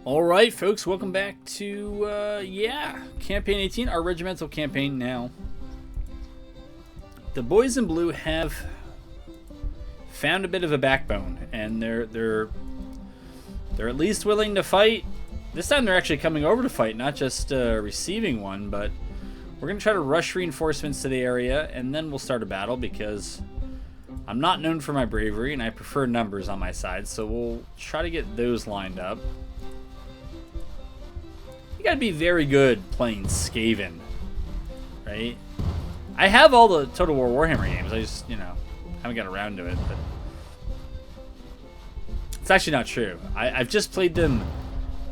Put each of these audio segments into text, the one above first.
Alright folks, welcome back to, Campaign 18, our regimental campaign now. The boys in blue have found a bit of a backbone, and they're at least willing to fight. This time they're actually coming over to fight, not just receiving one, but we're going to try to rush reinforcements to the area, and then we'll start a battle, because I'm not known for my bravery, and I prefer numbers on my side, so we'll try to get those lined up. You gotta be very good playing Skaven, right? I have all the Total War Warhammer games, I just, haven't got around to it, but it's actually not true. I've just played them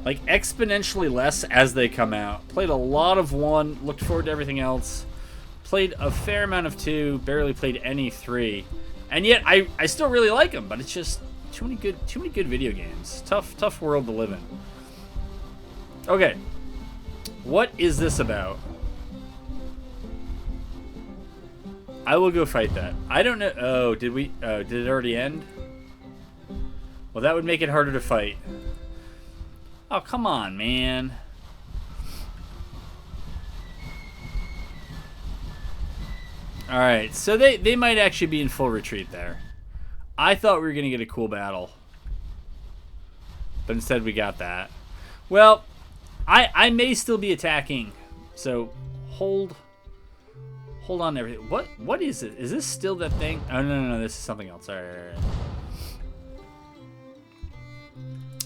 like exponentially less as they come out. Played a lot of 1, looked forward to everything else. Played a fair amount of 2, barely played any 3. And yet I still really like them, but it's just too many good video games. Tough world to live in. Okay. What is this about? I will go fight that. I don't know. Oh, did it already end? Well, that would make it harder to fight. Oh, come on, man. Alright, so they might actually be in full retreat there. I thought we were going to get a cool battle. But instead we got that. Well, I may still be attacking, so hold on to everything. What is it? Is this still that thing? Oh, no, this is something else. All right.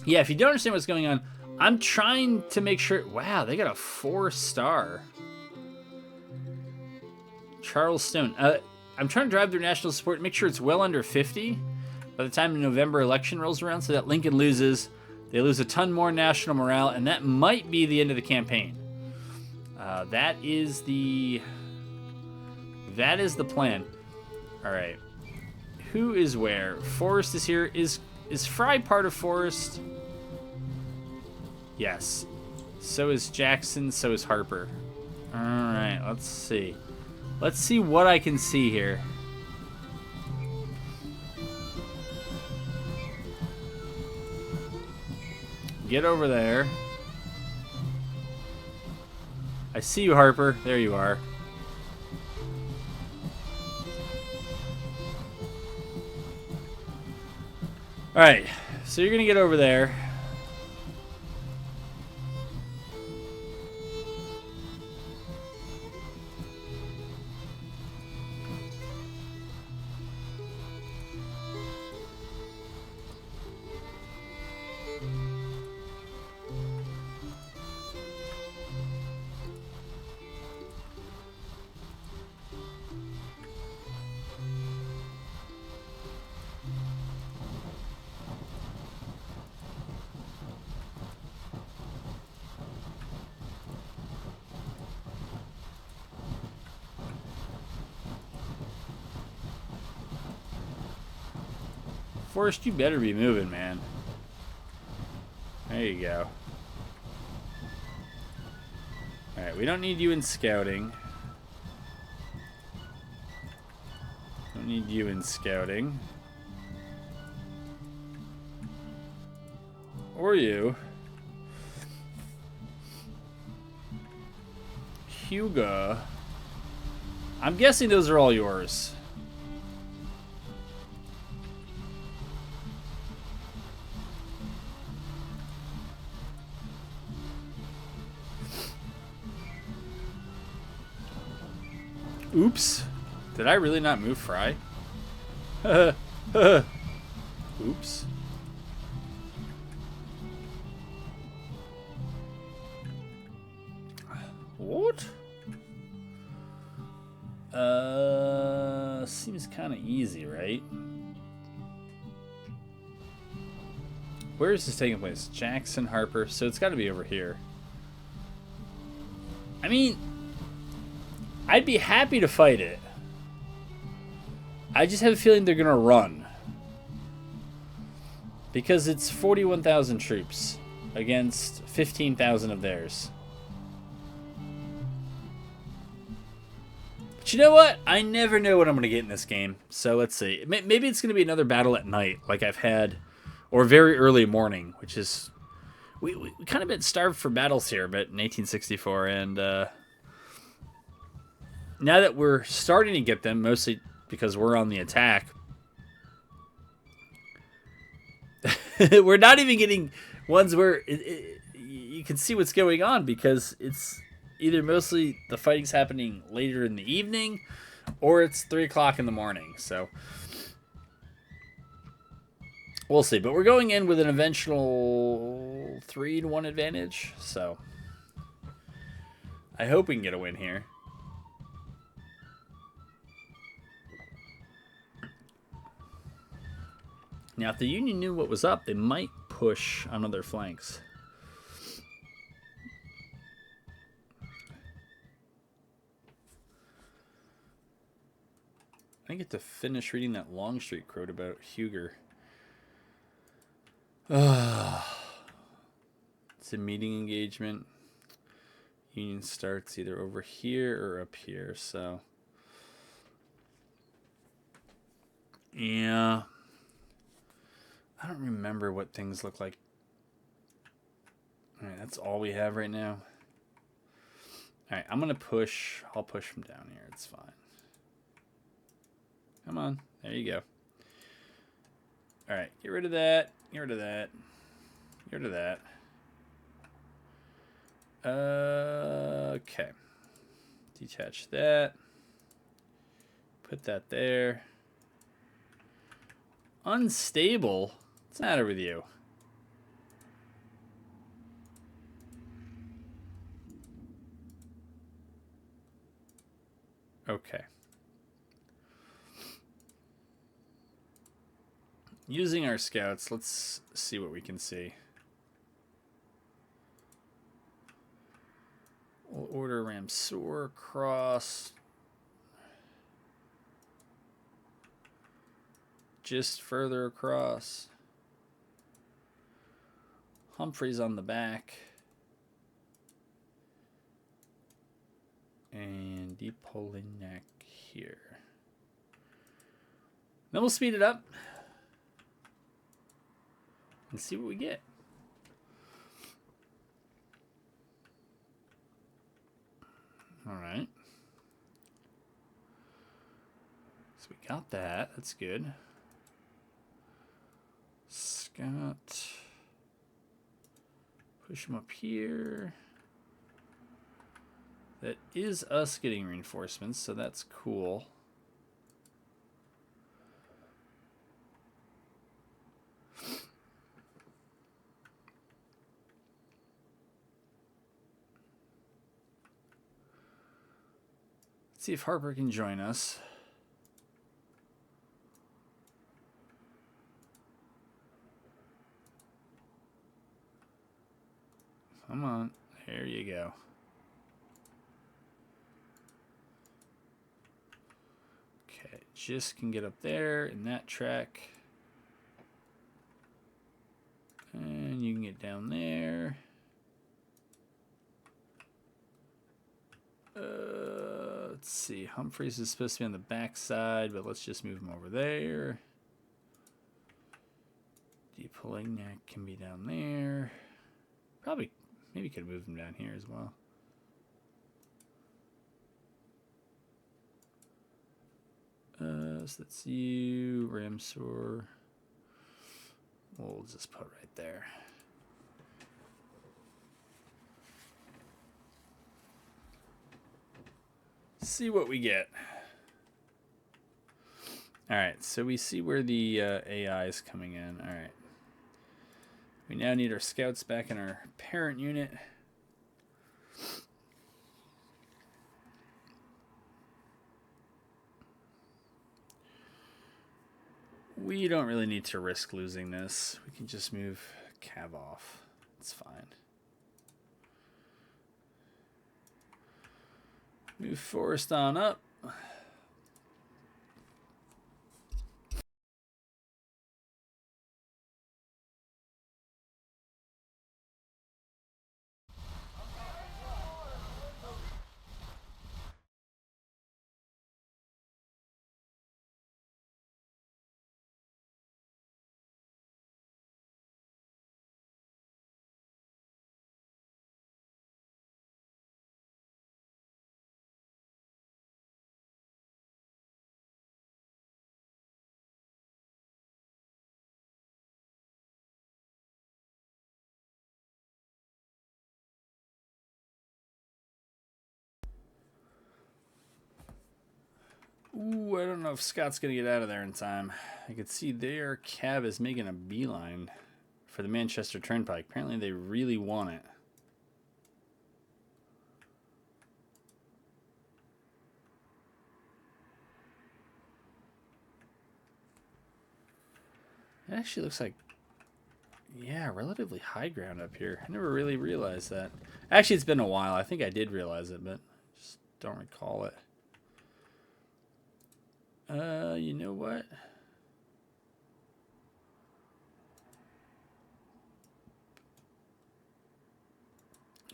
Yeah, if you don't understand what's going on, I'm trying to make sure. Wow, they got a 4-star. Charles Stone. I'm trying to drive their national support, make sure it's well under 50 by the time the November election rolls around, so that Lincoln loses. They lose a ton more national morale, and that might be the end of the campaign. That is the plan. All right. Who is where? Forrest is here. Is Fry part of Forrest? Yes. So is Jackson. So is Harper. All right. Let's see. Let's see what I can see here. Get over there. I see you, Harper. There you are. Alright, so you're gonna get over there. Forrest, you better be moving, man. There you go. Alright, we don't need you in scouting. Don't need you in scouting. Or you. Hugo. I'm guessing those are all yours. Oops. Did I really not move Fry? Oops. What? Seems kind of easy, right? Where is this taking place? Jackson, Harper. So it's got to be over here. I mean, I'd be happy to fight it. I just have a feeling they're going to run. Because it's 41,000 troops against 15,000 of theirs. But you know what? I never know what I'm going to get in this game. So let's see. Maybe it's going to be another battle at night like I've had. Or very early morning, which is we kind of been starved for battles here, but in 1864, and now that we're starting to get them, mostly because we're on the attack, we're not even getting ones where you can see what's going on, because it's either mostly the fighting's happening later in the evening or it's 3 o'clock in the morning. So we'll see. But we're going in with an eventual 3-1 advantage. So I hope we can get a win here. Now, if the Union knew what was up, they might push on other flanks. I get to finish reading that Longstreet quote about Huger. It's a meeting engagement. Union starts either over here or up here, so. Yeah. I don't remember what things look like. Alright, that's all we have right now. Alright, I'm going to push. I'll push from down here. It's fine. Come on. There you go. Alright, get rid of that. Get rid of that. Get rid of that. Okay. Detach that. Put that there. Unstable? What's the matter with you? Okay. Using our scouts, let's see what we can see. We'll order Ramseur across. Just further across. Humphreys on the back. And Depolinac here. Then we'll speed it up and see what we get. All right. So we got that. That's good. Scout. Push him up here. That is us getting reinforcements, so that's cool. Let's see if Harper can join us. Come on. There you go. Okay, just can get up there in that track. And you can get down there. Let's see. Humphreys is supposed to be on the back side, but let's just move him over there. Depolinac can be down there. Probably, maybe could move him down here as well. So that's you, Ramseur. We'll just put right there. See what we get. All right, so we see where the AI is coming in. All right. We now need our scouts back in our parent unit. We don't really need to risk losing this. We can just move Cav off. It's fine. Move Forrest on up. Ooh, I don't know if Scott's going to get out of there in time. I could see their cab is making a beeline for the Manchester Turnpike. Apparently they really want it. It actually looks like, yeah, relatively high ground up here. I never really realized that. Actually, it's been a while. I think I did realize it, but just don't recall it. You know what?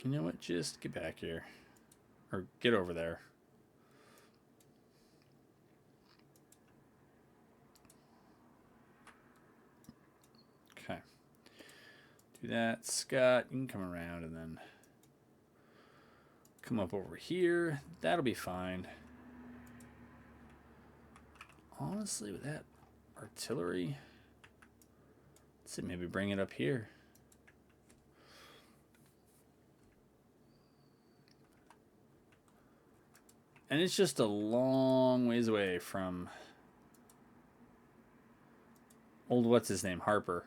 You know what? Just get back here. Or get over there. Okay. Do that. Scott, you can come around and then come up over here. That'll be fine. Honestly, with that artillery, let's maybe bring it up here. And it's just a long ways away from old what's his name, Harper.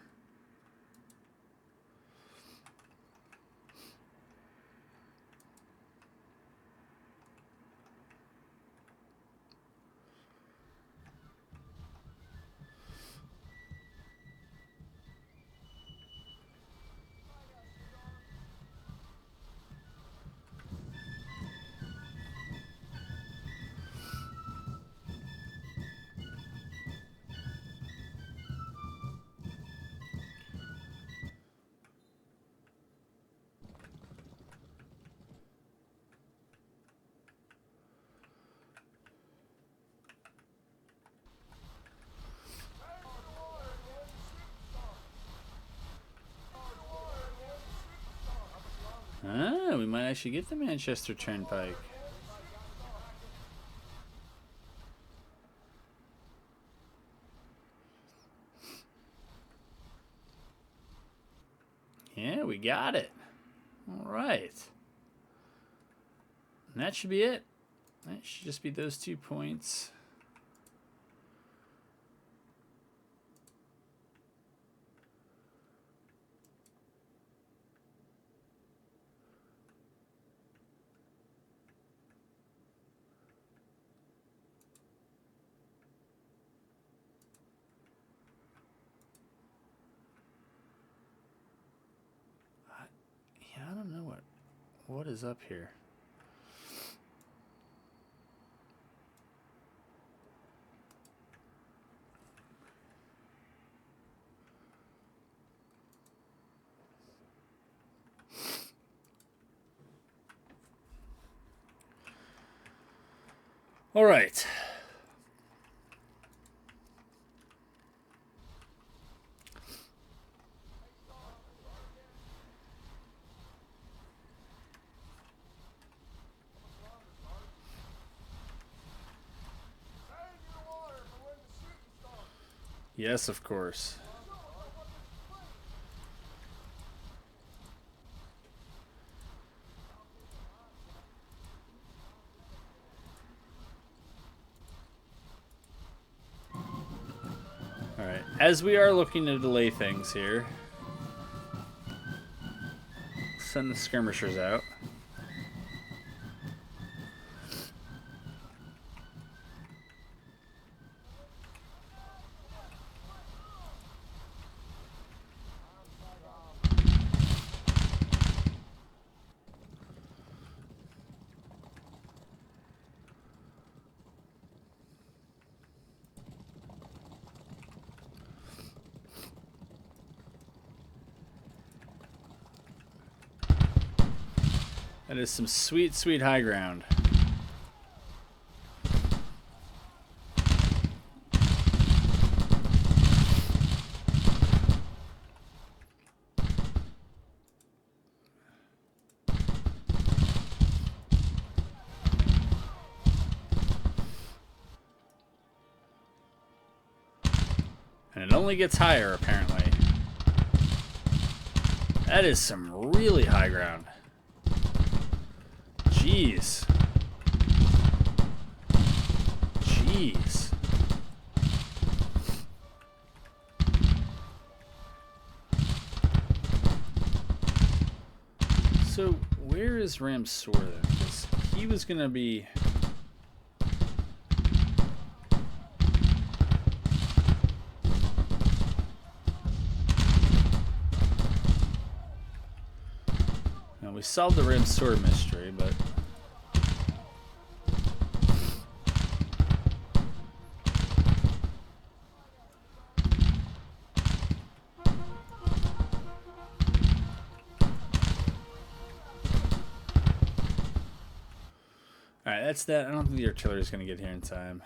Ah, we might actually get the Manchester Turnpike. Yeah, we got it. All right. And that should be it. That should just be those 2 points. I don't know what is up here. All right. Yes, of course. All right, as we are looking to delay things here, send the skirmishers out. That is some sweet, sweet high ground. And it only gets higher, apparently. That is some really high ground. Jeez. Jeez. So, where is Ramsor then? Because he was going to be... Now, we solved the Ramsor mystery, but... Alright, that's that. I don't think the artillery is going to get here in time.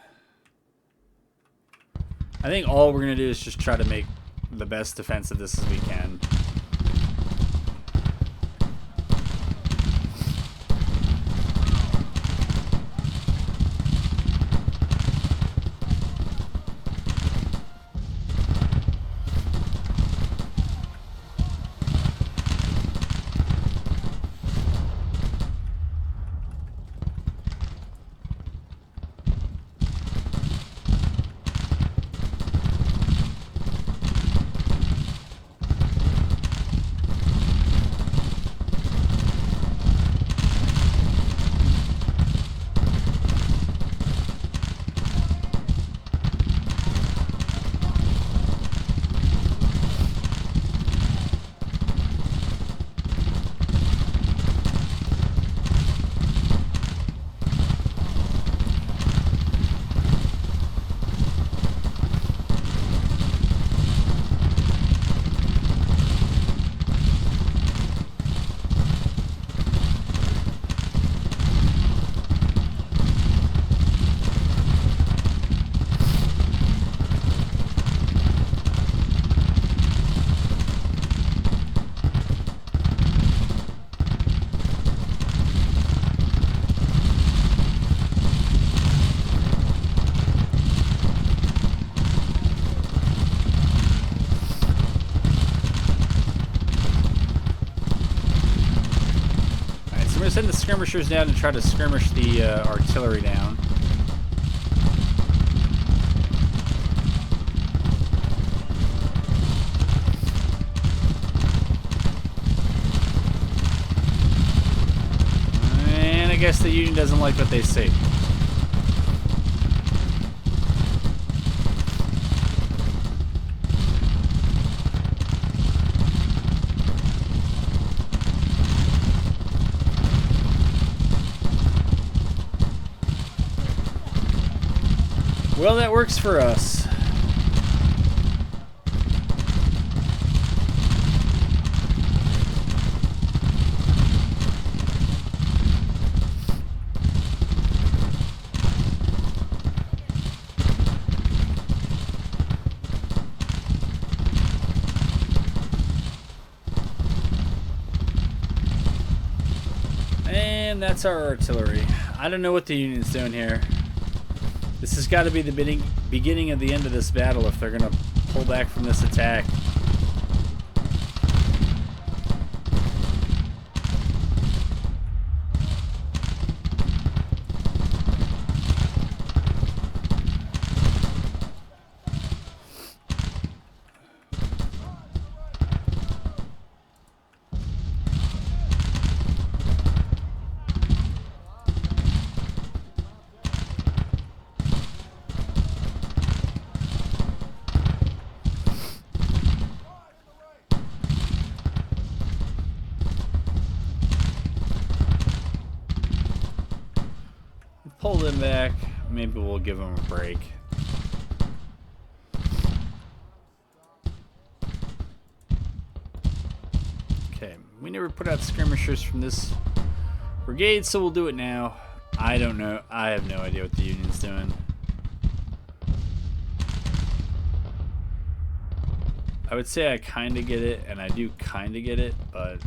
I think all we're going to do is just try to make the best defense of this as we can. Send the skirmishers down to try to skirmish the artillery down. And I guess the Union doesn't like what they see. Well, that works for us. And that's our artillery. I don't know what the Union's doing here. This has got to be the beginning of the end of this battle if they're going to pull back from this attack. Pull them back. Maybe we'll give them a break. Okay, we never put out skirmishers from this brigade, so we'll do it now. I don't know. I have no idea what the Union's doing. I would say I kind of get it, and I do kind of get it, but...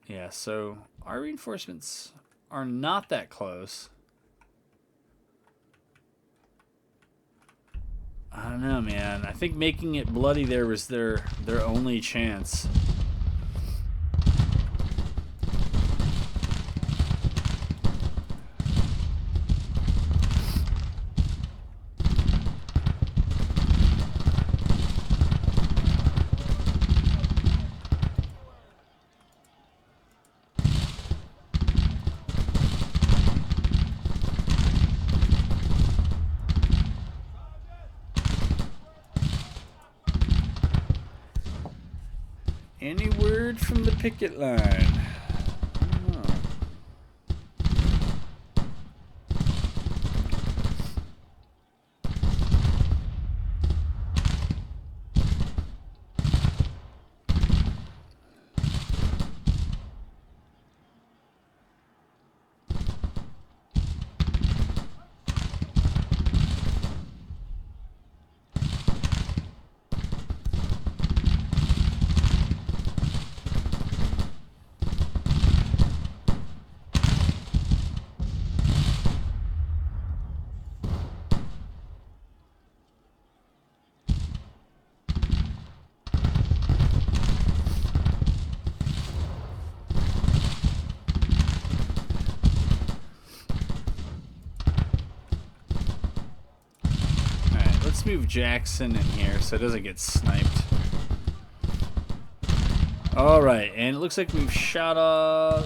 yeah, so our reinforcements are not that close. I don't know, man. I think making it bloody there was their only chance. Any word from the picket line? Oh. Let's move Jackson in here so it doesn't get sniped. Alright, and it looks like we've shot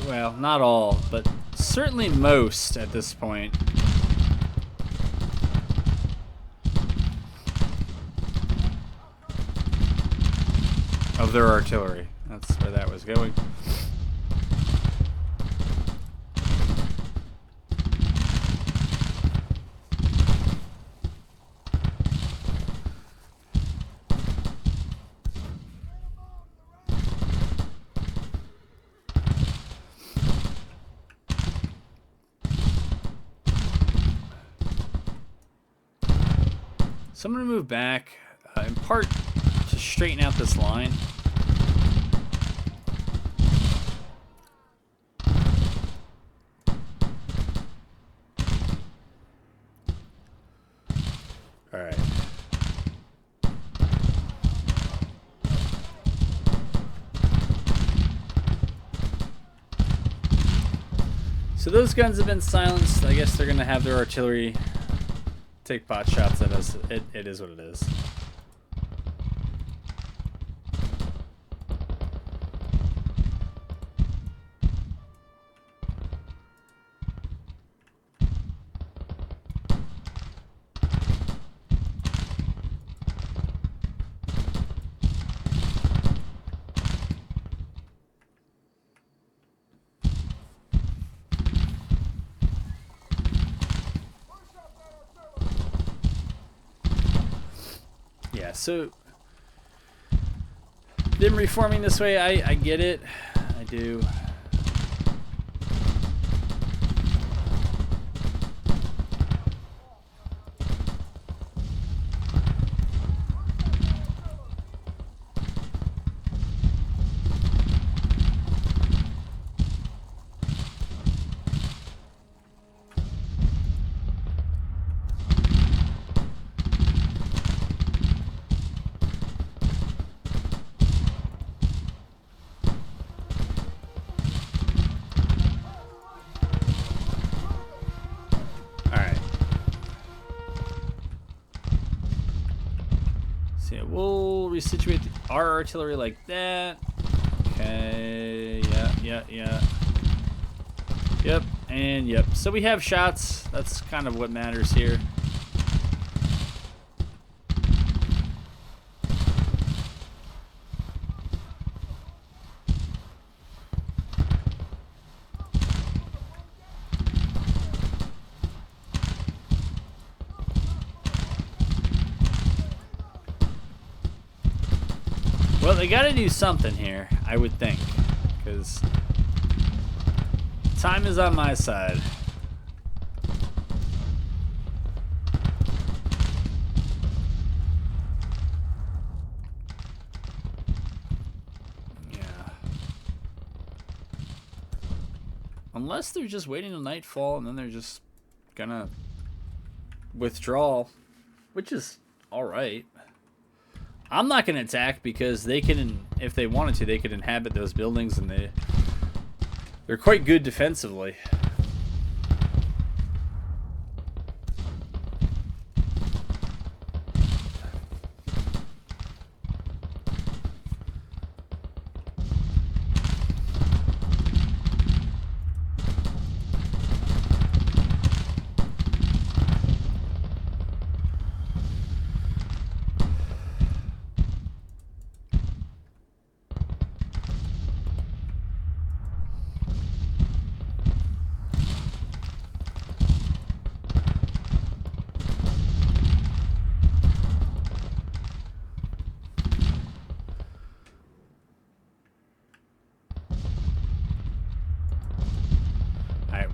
well, not all, but certainly most at this point. Of their artillery. That's where that was going. So I'm going to move back, in part to straighten out this line. All right. So those guns have been silenced. I guess they're going to have their artillery take pot shots at us. It is what it is. Yeah, so them reforming this way, I get it. I do. We'll resituate our artillery like that. Okay, yeah. Yep, and yep. So we have shots. That's kind of what matters here. Well, they gotta do something here, I would think, because time is on my side. Yeah. Unless they're just waiting till nightfall and then they're just gonna withdraw, which is alright. I'm not going to attack because they can, if they wanted to, they could inhabit those buildings, and they're quite good defensively.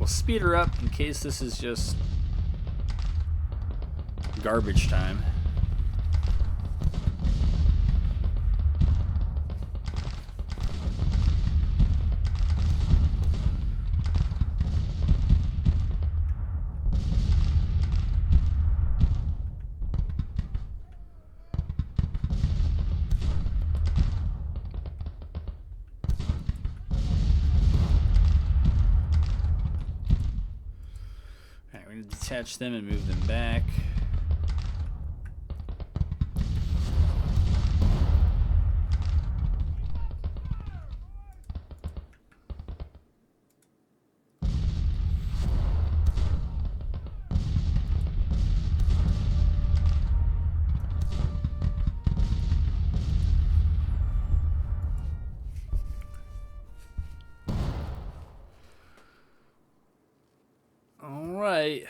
We'll speed her up in case this is just garbage time. Detach them and move them back. All right.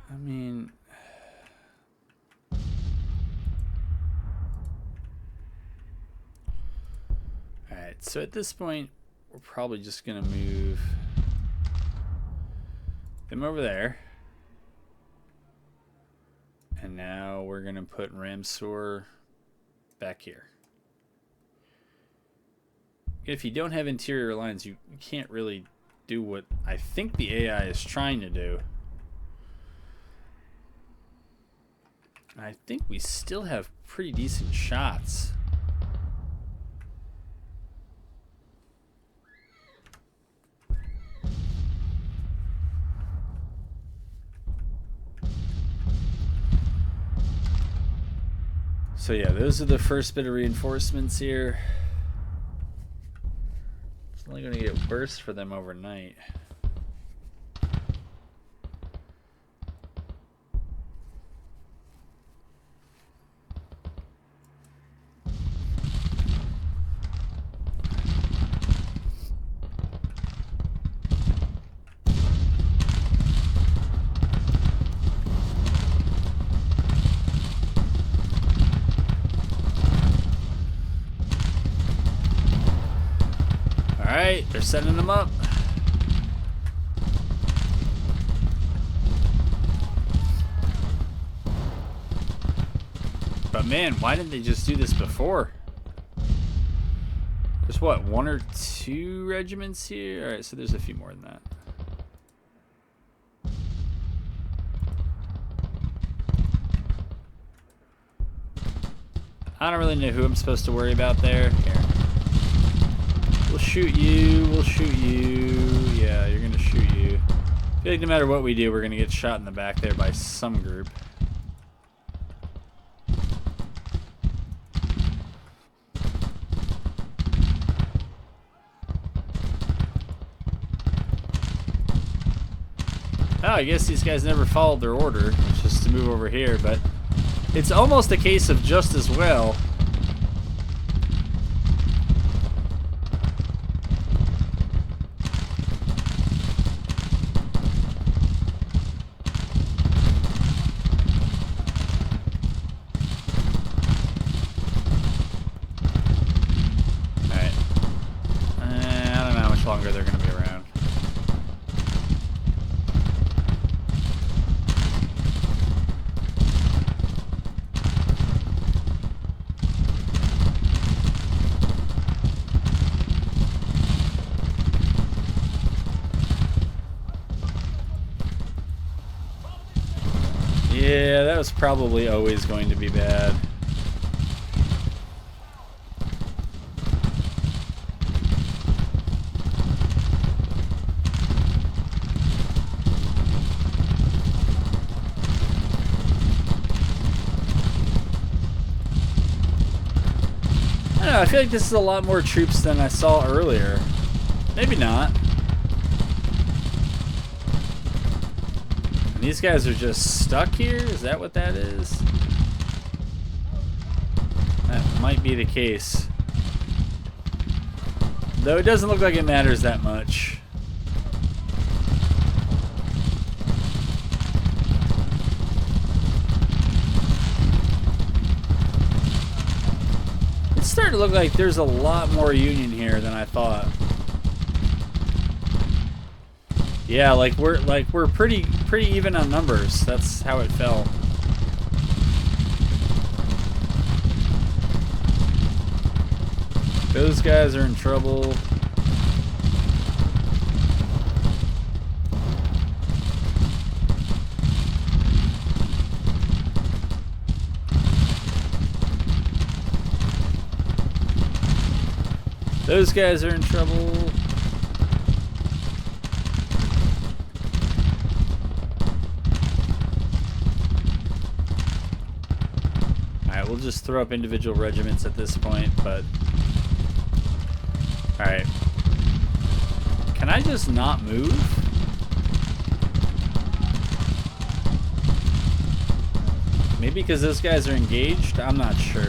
I mean, all right, so at this point, we're probably just going to move them over there. And now we're going to put Ramsor back here. If you don't have interior lines, you can't really do what I think the AI is trying to do. I think we still have pretty decent shots. So yeah, those are the first bit of reinforcements here. It's only going to get worse for them overnight. Alright, they're setting them up. But man, why didn't they just do this before? There's what, 1 or 2 regiments here? Alright, so there's a few more than that. I don't really know who I'm supposed to worry about there. Here. We'll shoot you, we'll shoot you. Yeah, you're gonna shoot you. I feel like no matter what we do, we're gonna get shot in the back there by some group. Oh, I guess these guys never followed their order. It's just to move over here, but it's almost a case of just as well. Longer they're going to be around. Yeah, that was probably always going to be bad. I feel like this is a lot more troops than I saw earlier. Maybe not. And these guys are just stuck here? Is that what that is? That might be the case. Though it doesn't look like it matters that much. starting to look like there's a lot more Union here than I thought. Yeah, like we're pretty even on numbers. That's how it felt. Those guys are in trouble. Those guys are in trouble. Alright, we'll just throw up individual regiments at this point, but... Alright. Can I just not move? Maybe because those guys are engaged? I'm not sure.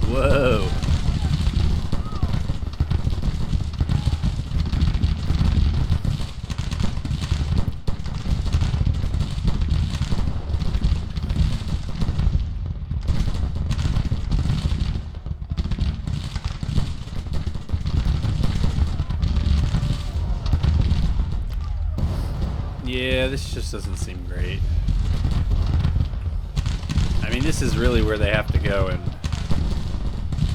Whoa. Yeah, this just doesn't seem great. I mean, this is really where they have to go, and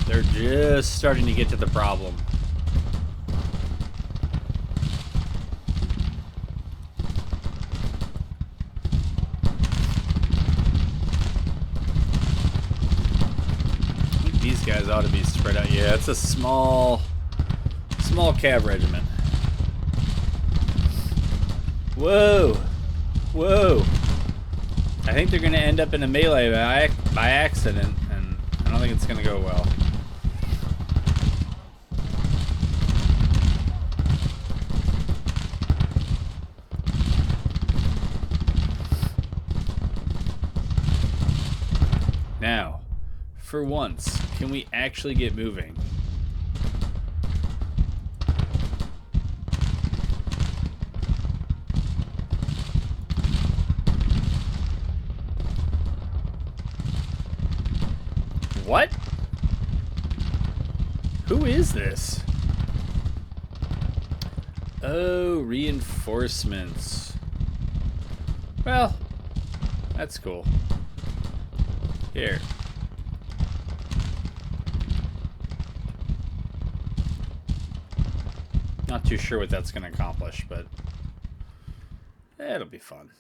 they're just starting to get to the problem. I think these guys ought to be spread out. Yeah, it's a small cav regiment. Whoa! Whoa! I think they're going to end up in a melee by accident, and I don't think it's going to go well. Now, for once, can we actually get moving? What? Who is this? Oh, reinforcements. Well, that's cool. Here. Not too sure what that's going to accomplish, but it'll be fun.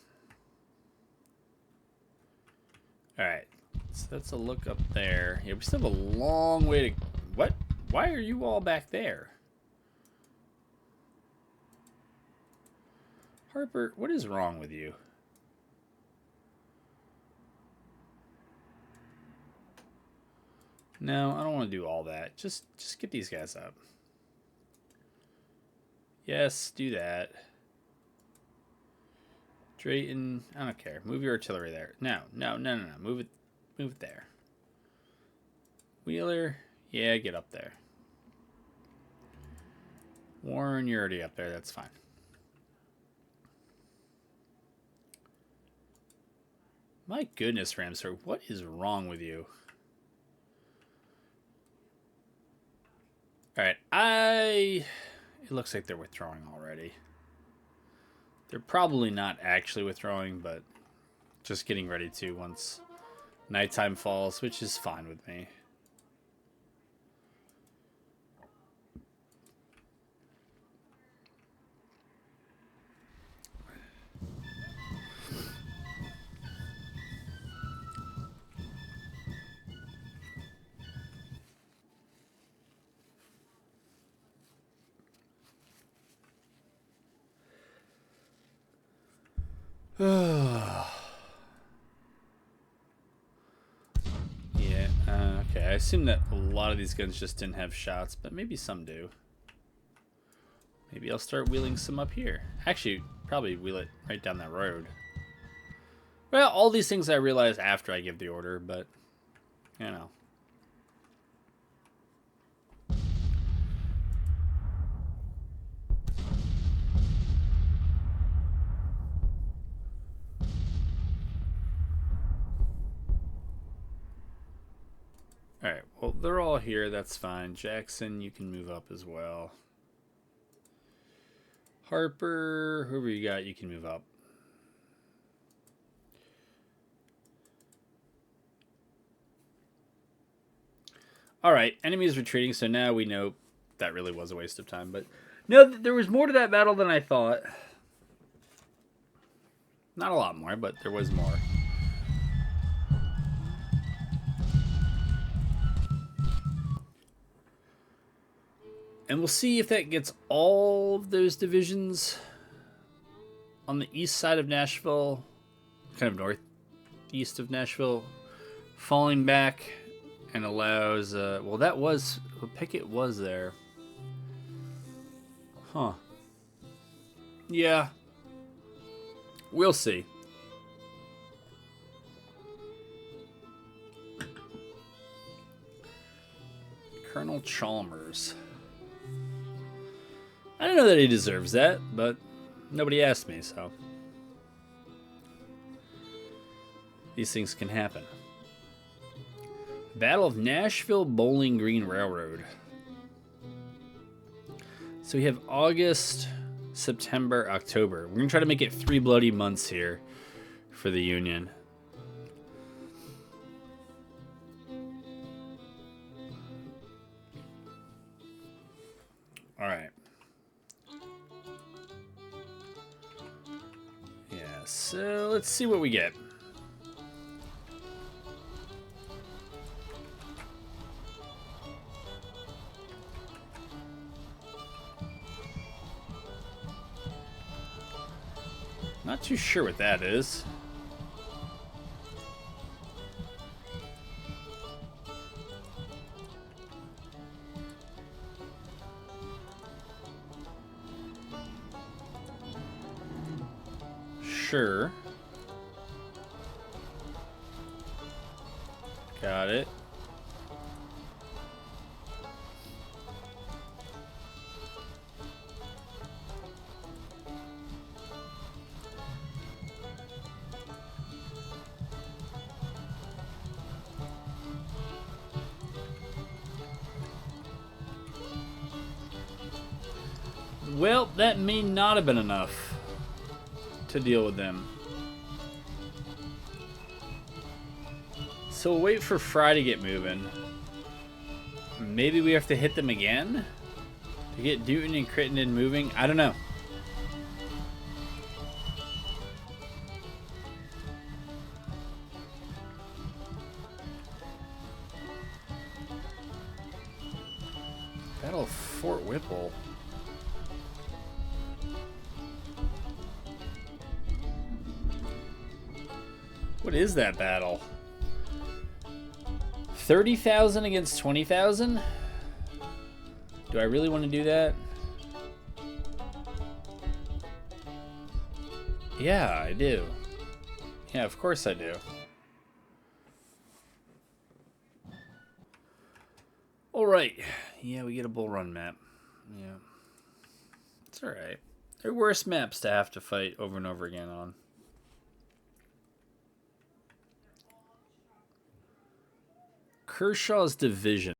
Alright. So that's a look up there. Yeah, we still have a long way to... What? Why are you all back there? Harper, what is wrong with you? No, I don't want to do all that. Just get these guys up. Yes, do that. Drayton, I don't care. Move your artillery there. No. Move it there. Wheeler, yeah, get up there. Warren, you're already up there. That's fine. My goodness, Ramsar, what is wrong with you? All right, it looks like they're withdrawing already. They're probably not actually withdrawing, but just getting ready to once nighttime falls, which is fine with me. Yeah, okay. I assume that a lot of these guns just didn't have shots, but maybe some do. Maybe I'll start wheeling some up here. Actually, probably wheel it right down that road. Well, all these things I realize after I give the order, but, you know. Alright, well, they're all here. That's fine. Jackson, you can move up as well. Harper, whoever you got, you can move up. Alright, enemies retreating, so now we know that really was a waste of time. But no, there was more to that battle than I thought. Not a lot more, but there was more. And we'll see if that gets all of those divisions on the east side of Nashville, kind of northeast of Nashville, falling back and allows, well, that was, Pickett was there. Huh. Yeah. We'll see. Colonel Chalmers. I don't know that he deserves that, but nobody asked me, so. These things can happen. Battle of Nashville-Bowling Green Railroad. So we have August, September, October. We're going to try to make it 3 bloody months here for the Union. All right. Yeah, so let's see what we get. Not too sure what that is. Sure. Got it. Well, that may not have been enough to deal with them. So we'll wait for Fry to get moving. Maybe we have to hit them again to get Newton and Crittenden moving. I don't know. Battle of Fort Whipple. What is that battle? 30,000 against 20,000? Do I really want to do that? Yeah, I do. Yeah, of course I do. Alright. Yeah, we get a Bull Run map. Yeah. It's alright. There are worse maps to have to fight over and over again on. Kershaw's division.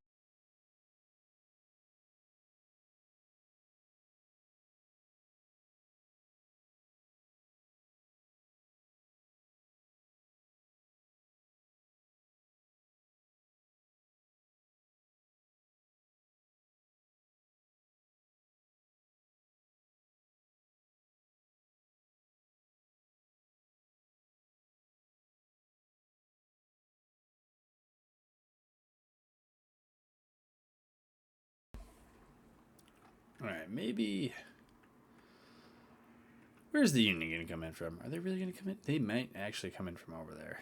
Alright, maybe Where's the Union going to come in from? Are they really going to come in? They might actually come in from over there.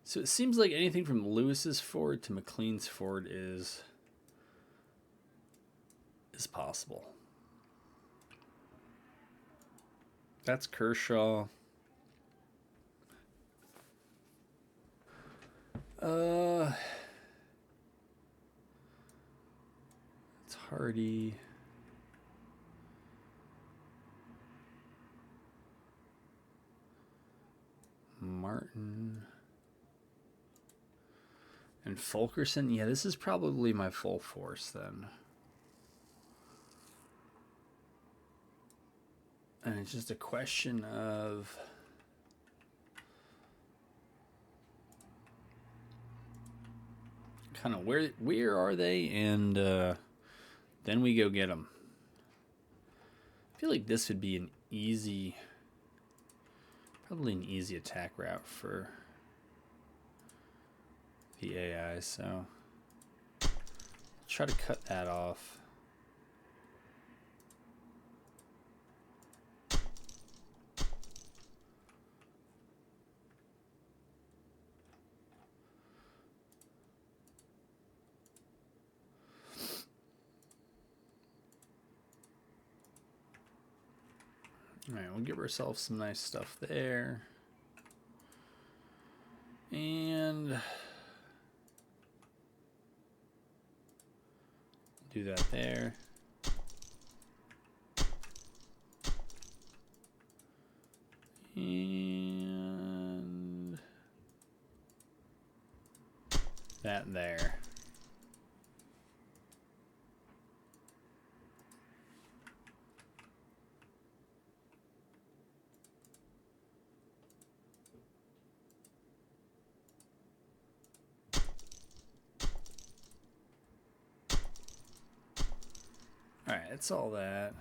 So it seems like anything from Lewis's ford to McLean's ford is possible. That's Kershaw. It's Hardy. Martin. And Fulkerson. Yeah, this is probably my full force then. And it's just a question of kind of where are they, and then we go get them. I feel like this would be probably an easy attack route for the AI. So I'll try to cut that off. Alright, we'll give ourselves some nice stuff there. And do that there. And that there. Alright, that's all that.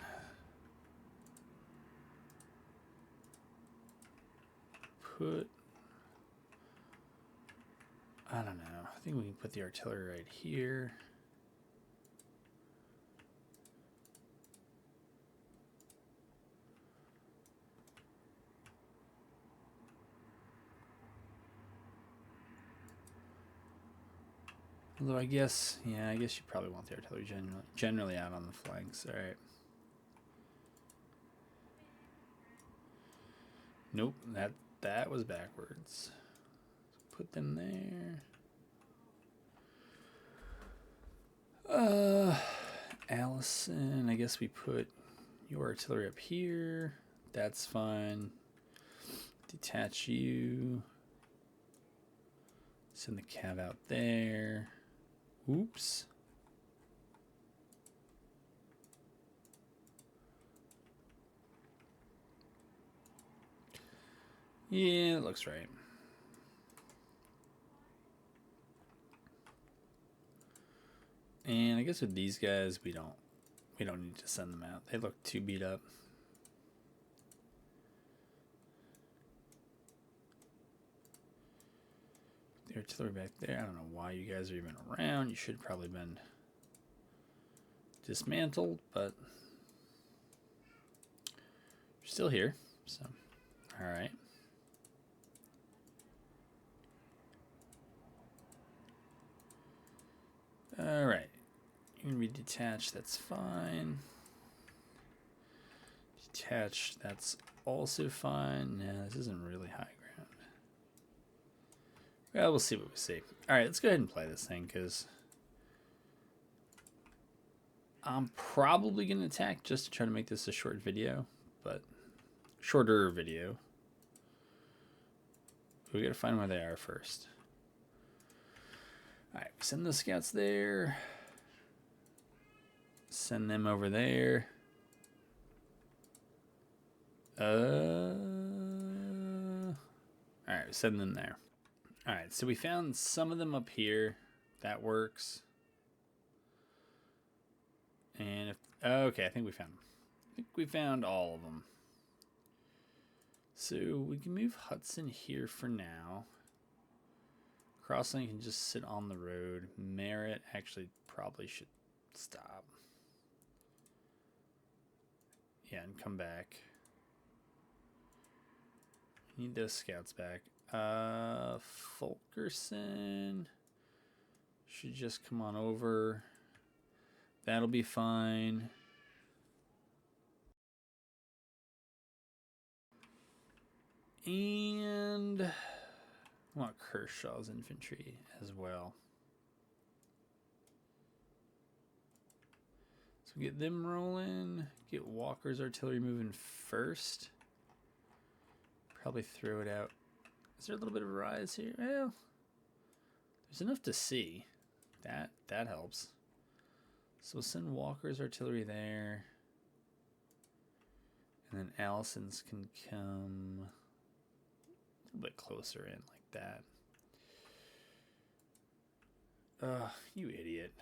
I don't know. I think we can put the artillery right here. Although I guess you probably want the artillery generally out on the flanks. All right. Nope, that was backwards. Put them there. Allison, I guess we put your artillery up here. That's fine. Detach you. Send the cav out there. Oops. Yeah, it looks right. And I guess with these guys, we don't need to send them out. They look too beat up. The artillery back there. I don't know why you guys are even around. You should have probably been dismantled, but you're still here. So, all right. All right. You're going to be detached. That's fine. Detached. That's also fine. Nah, this isn't really high ground. Well, we'll see what we see. All right, let's go ahead and play this thing because I'm probably going to attack just to try to make this a short video, but shorter video. We got to find where they are first. All right, send the scouts there. Send them over there. All right, send them there. All right, so we found some of them up here. That works. And if okay, I think we found them. I think we found all of them. So we can move Hudson here for now. Crosslink can just sit on the road. Merritt actually probably should stop. Yeah, and come back. Need those scouts back. Fulkerson should just come on over. That'll be fine. And I want Kershaw's infantry as well. So get them rolling. Get Walker's artillery moving first. Probably throw it out. Is there a little bit of a rise here? Well, there's enough to see. That helps. So we'll send Walker's artillery there. And then Allison's can come a little bit closer in like that. You idiot.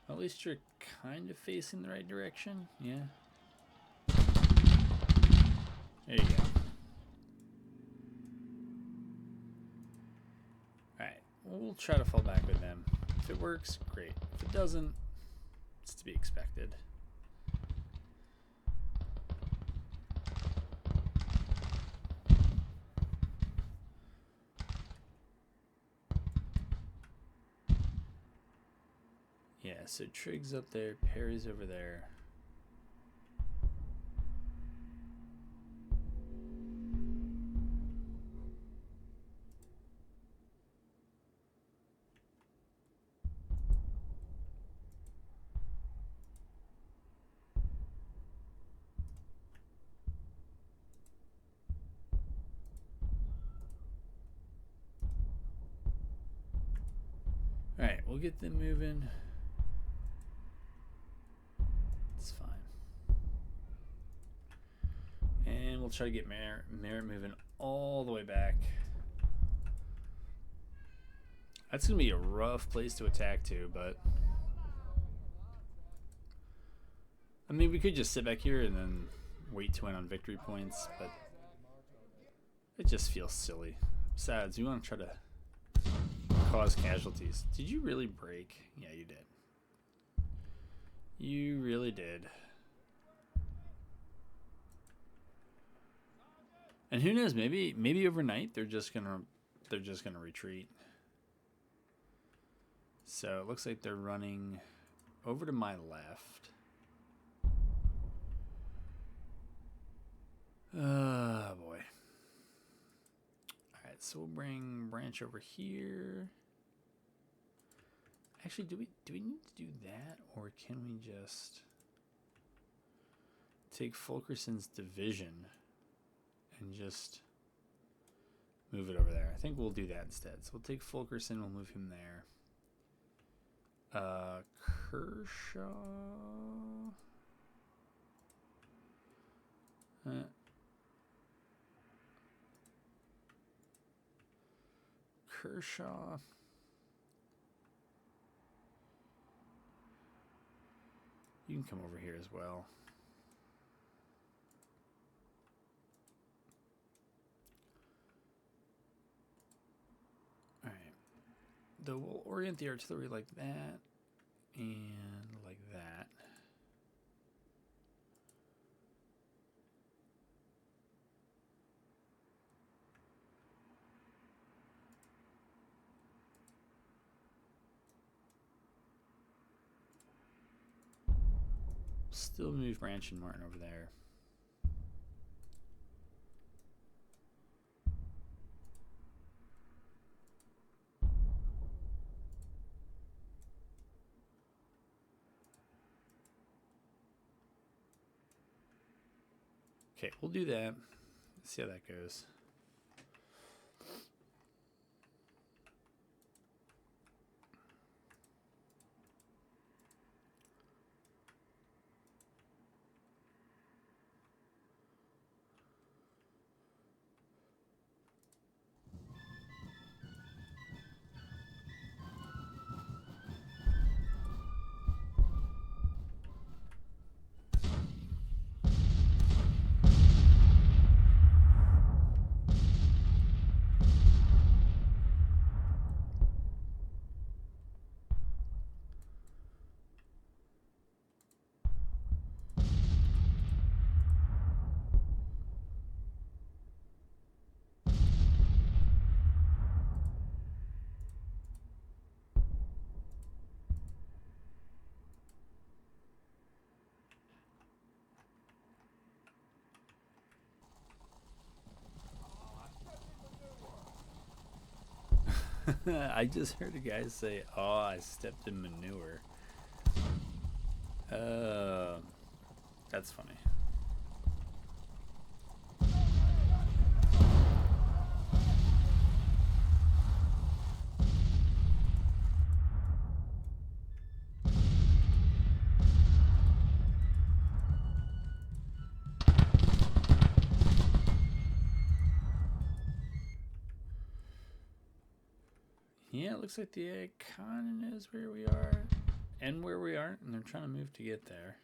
At least you're kind of facing the right direction. Yeah. There you go. Alright. We'll try to fall back with them. If it works, great. If it doesn't, it's to be expected. Yeah, so Trig's up there, Perry's over there. Alright, we'll get them moving. It's fine. And we'll try to get Merritt moving all the way back. That's going to be a rough place to attack to, but... I mean, we could just sit back here and then wait to win on victory points, but... It just feels silly. Besides, we want to try to cause casualties. Did you really break? Yeah, you did. You really did. And who knows? Maybe overnight they're just gonna retreat. So it looks like they're running over to my left. Oh boy. All right, so we'll bring Branch over here. Actually, do we need to do that, or can we just take Fulkerson's division and just move it over there? I think we'll do that instead. So we'll take Fulkerson, we'll move him there. Kershaw. Kershaw. You can come over here as well. All right. Though we'll orient the artillery like that and like that. Still move Branch and Martin over there. Okay, we'll do that. Let's see how that goes. I just heard a guy say, "Oh, I stepped in manure." That's funny. Yeah, it looks like the icon is where we are and where we aren't, and they're trying to move to get there.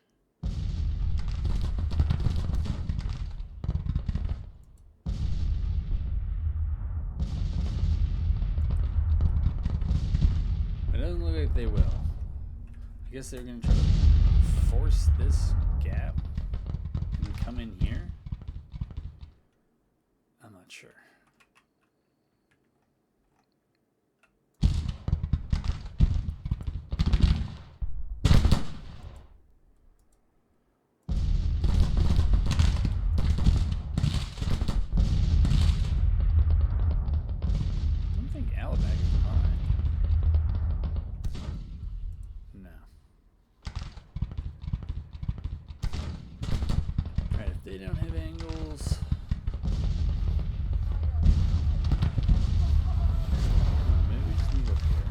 It doesn't look like they will. I guess they're going to try to force this gap and come in here. I'm not sure. They don't have angles. Maybe we just move up here.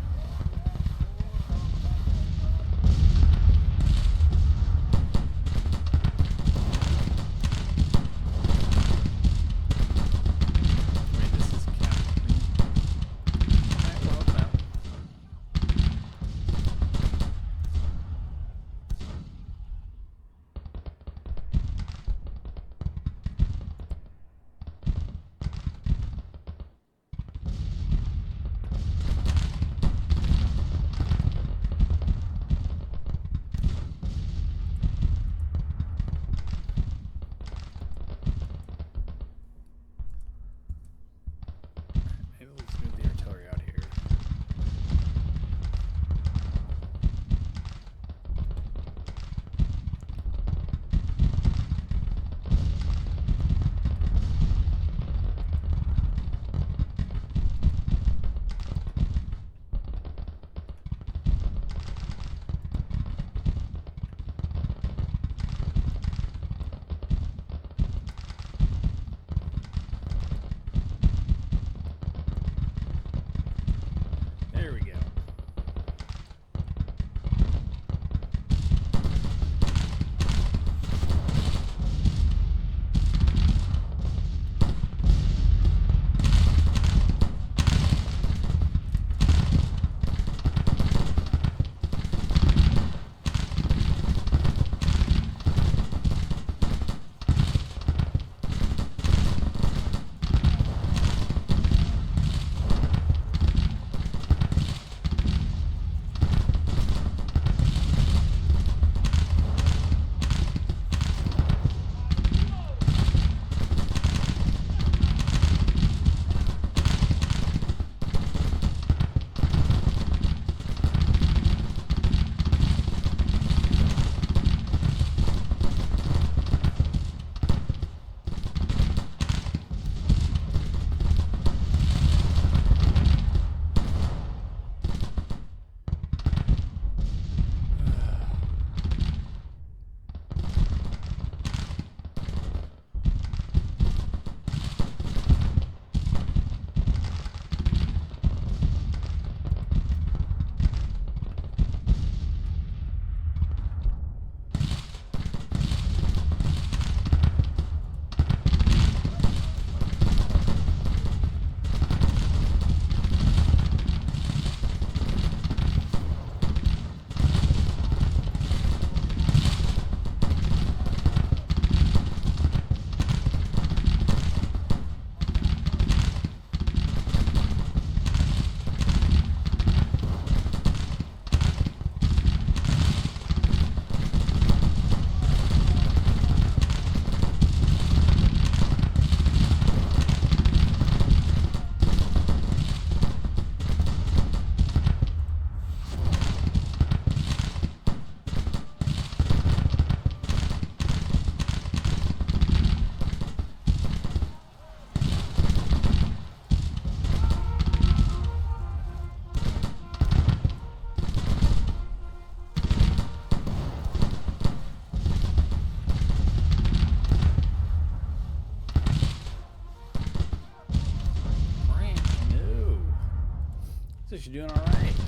Wait, this is counting. Alright, well, help out. You're doing all right.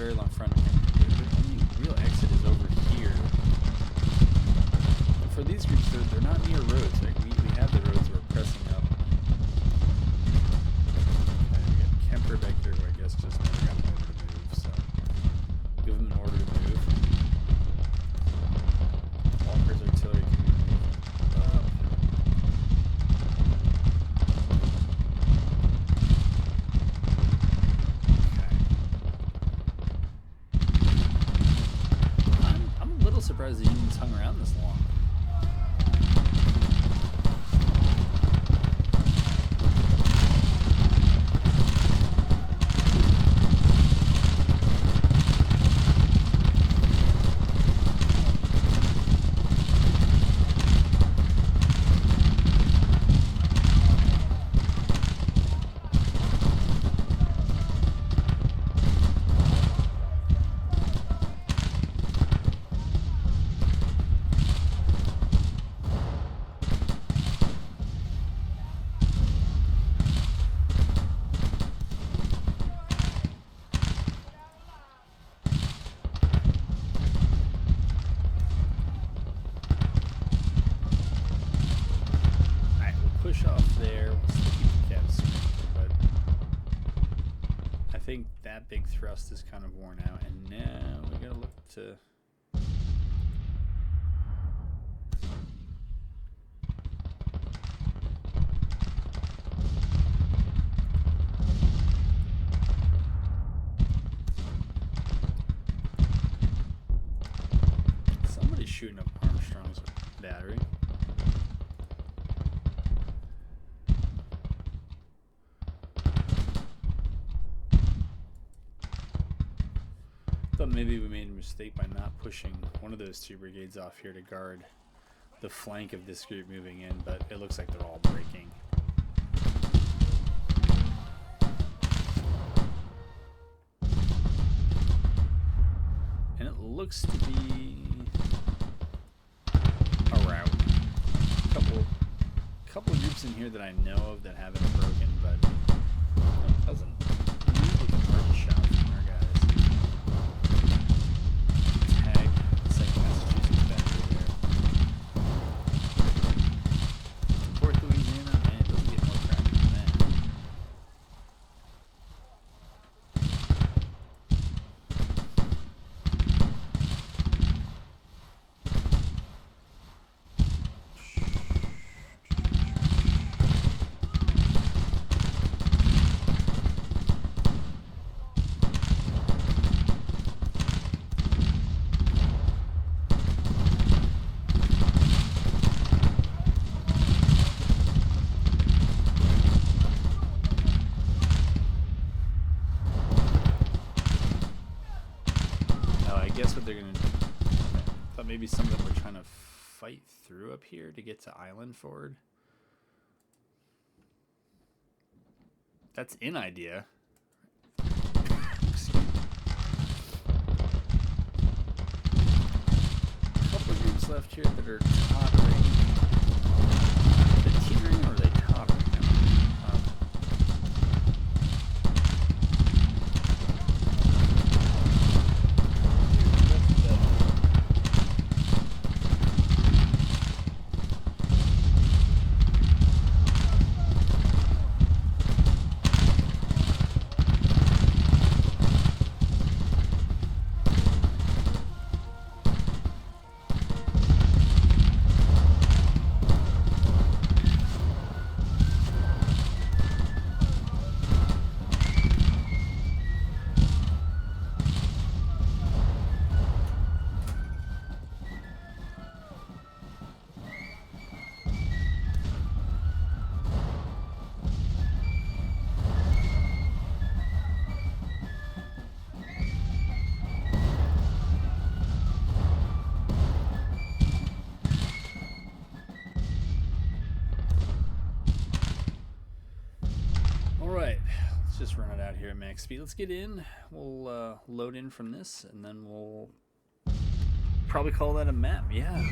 very long front. The only real exit is over here. And for these groups, they're not near roads. Right? We have the roads we're pressing up. Okay, we got Kemper back here, who I guess just never got an order to move. So give him an order to move. Walker's artillery can be moved up. Surprised the Unions hung around this long. That big thrust is kind of worn out, and now we gotta look to somebody's shooting up Armstrong's battery. Thought maybe we made a mistake by not pushing one of those two brigades off here to guard the flank of this group moving in, but it looks like they're all breaking. And it looks to be a rout. Couple of groups in here that I know of that haven't broken, but it doesn't look like a party shot from our guys. Tag second Massachusetts battery there. Fourth Louisiana, man, it doesn't get more crack than that. They're gonna do. Thought maybe some of them were trying to fight through up here to get to Island Ford. That's an idea. Excuse me. A couple of groups left here that are tottering. Are they teetering or are they tottering? Just run it out here at max speed. Let's get in. We'll load in from this, and then we'll probably call that a map. Yeah,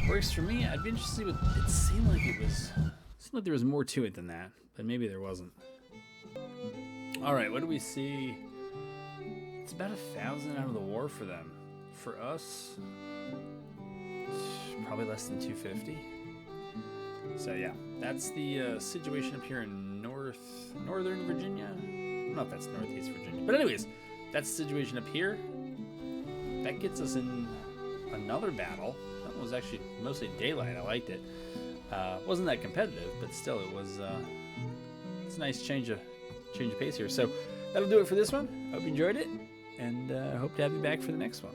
works for me. I'd be interested with. It seemed like there was more to it than that, but maybe there wasn't. All right, what do we see It's about 1,000 out of the war for them. For us, probably less than 250. So yeah, that's the situation up here in northern Virginia. I don't know if that's northeast Virginia, but anyways, that's the situation up here. That gets us in another battle. That was actually mostly daylight. I liked it. Wasn't that competitive, but still, it was. It's a nice change of pace here. So that'll do it for this one. Hope you enjoyed it, and hope to have you back for the next one.